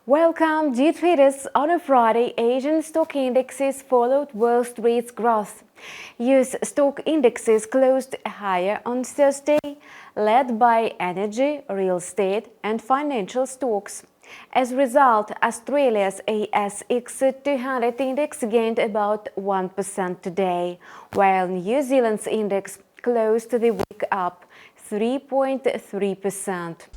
Welcome, dear traders. On a Friday, Asian stock indexes followed Wall Street's growth. US stock indexes closed higher on Thursday, led by energy, real estate, and financial stocks. As a result, Australia's ASX 200 index gained about 1% today, while New Zealand's index closed the week up 3.3%.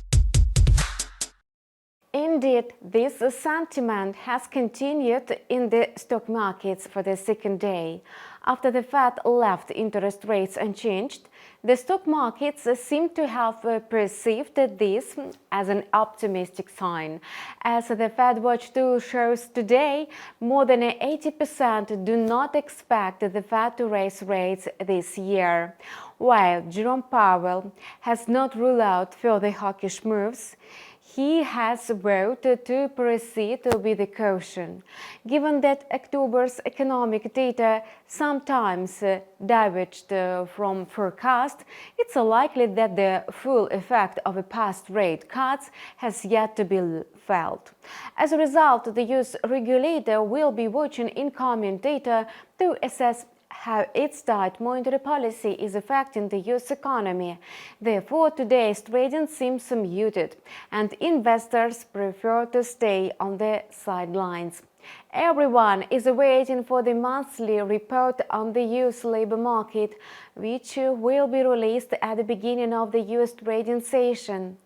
Indeed, this sentiment has continued in the stock markets for the second day. After the Fed left interest rates unchanged, the stock markets seem to have perceived this as an optimistic sign. As the FedWatch tool shows today, more than 80% do not expect the Fed to raise rates this year. While Jerome Powell has not ruled out further hawkish moves, he has vowed to proceed with caution. Given that October's economic data sometimes diverged from forecast, it's likely that the full effect of past rate cuts has yet to be felt. As a result, the US regulator will be watching incoming data to assess how its tight monetary policy is affecting the US economy. Therefore, today's trading seems muted, and investors prefer to stay on the sidelines. Everyone is waiting for the monthly report on the US labor market, which will be released at the beginning of the US trading session.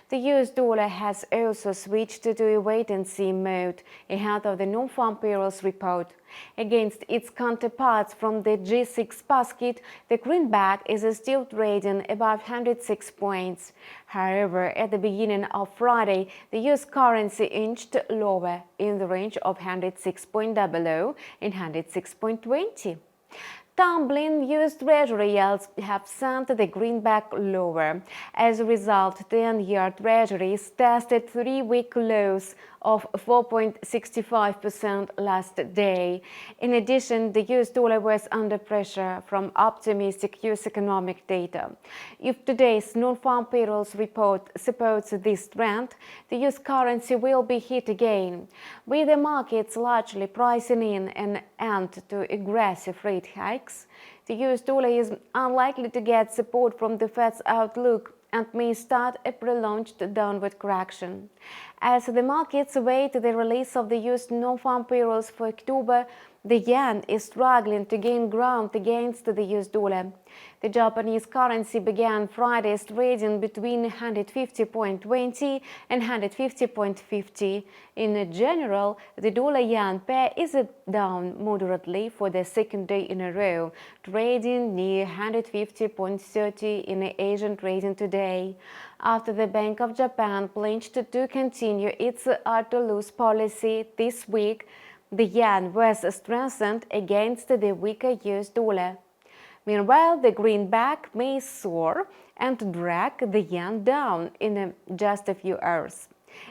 The US dollar has also switched to a wait-and-see mode ahead of the non-farm payrolls report. Against its counterparts from the G6 basket, the greenback is still trading above 106 points. However, at the beginning of Friday, the US currency inched lower in the range of 106.00 and 106.20. Tumbling US Treasury yields have sent the greenback lower. As a result, 10-year Treasuries tested three-week lows of 4.65% last day. In addition, the US dollar was under pressure from optimistic US economic data. If today's non-farm payrolls report supports this trend, the US currency will be hit again. With the markets largely pricing in an end to aggressive rate hikes, the US dollar is unlikely to get support from the Fed's outlook and may start a prolonged downward correction. As the markets await the release of the US non-farm payrolls for October, the yen is struggling to gain ground against the US dollar. The Japanese currency began Friday's trading between 150.20 and 150.50. In general, the dollar-yen pair is down moderately for the second day in a row, trading near 150.30 in Asian trading today. After the Bank of Japan pledged to continue its hard-to-lose policy this week, the yen was strengthened against the weaker US dollar. Meanwhile, the greenback may soar and drag the yen down in just a few hours.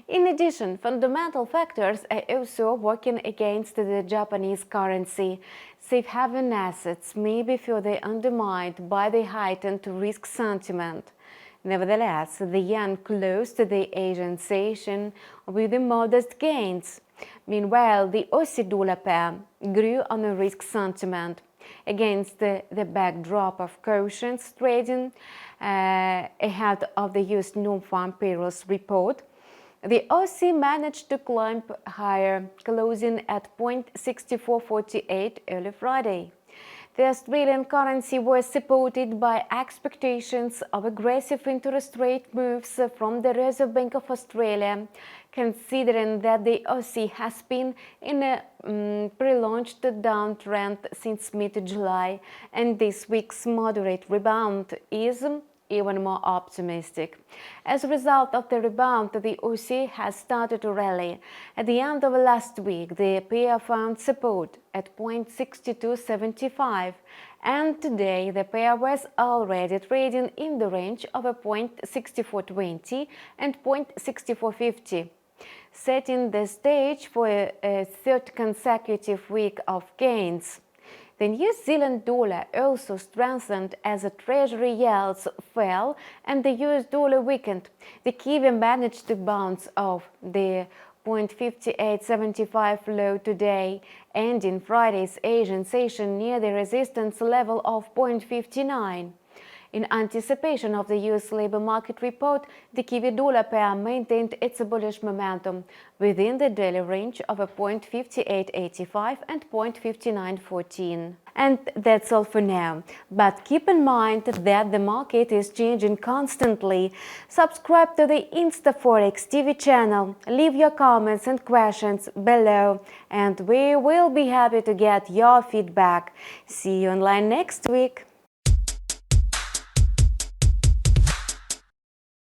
In addition, fundamental factors are also working against the Japanese currency. Safe haven assets may be further undermined by the heightened risk sentiment. Nevertheless, the yen closed the Asian session with modest gains. Meanwhile, the Aussie dollar pair grew on a risk sentiment. Against the backdrop of cautious trading ahead of the US non-farm payrolls report, the Aussie managed to climb higher, closing at 0.6448 early Friday. The Australian currency was supported by expectations of aggressive interest rate moves from the Reserve Bank of Australia, considering that the Aussie has been in a prolonged downtrend since mid-July, and this week's moderate rebound is even more optimistic. As a result of the rebound, the Aussie has started to rally. At the end of last week, the pair found support at 0.6275, and today the pair was already trading in the range of 0.6420 and 0.6450. setting the stage for a third consecutive week of gains. The New Zealand dollar also strengthened as the Treasury yields fell and the US dollar weakened. The Kiwi managed to bounce off the 0.5875 low today, ending Friday's Asian session near the resistance level of 0.59. In anticipation of the US labor market report, the Kiwi-dollar pair maintained its bullish momentum within the daily range of 0.5885 and 0.5914. And that's all for now. But keep in mind that the market is changing constantly. Subscribe to the InstaForex TV channel, leave your comments and questions below, and we will be happy to get your feedback. See you online next week.